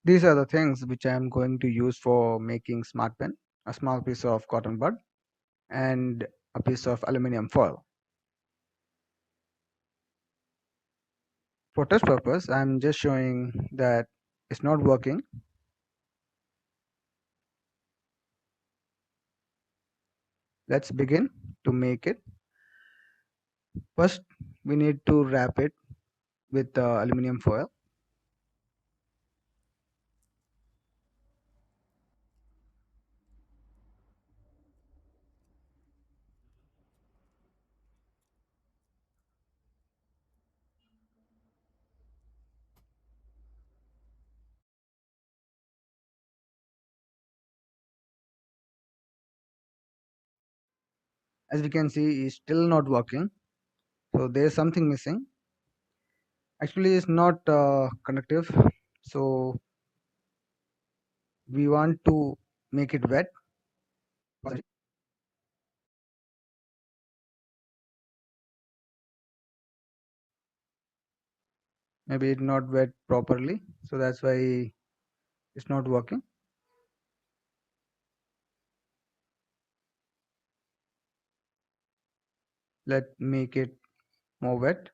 These are the things which I am going to use for making smart pen: a small piece of cotton bud and a piece of aluminum foil. For test purpose, I am just showing that it's not working. Let's begin to make it. First, we need to wrap it with aluminum foil. As we can see, it's still not working. So there's something missing. Actually, it's not conductive. So we want to make it wet. Maybe it's not wet properly, so that's why it's not working. Let's make it more wet.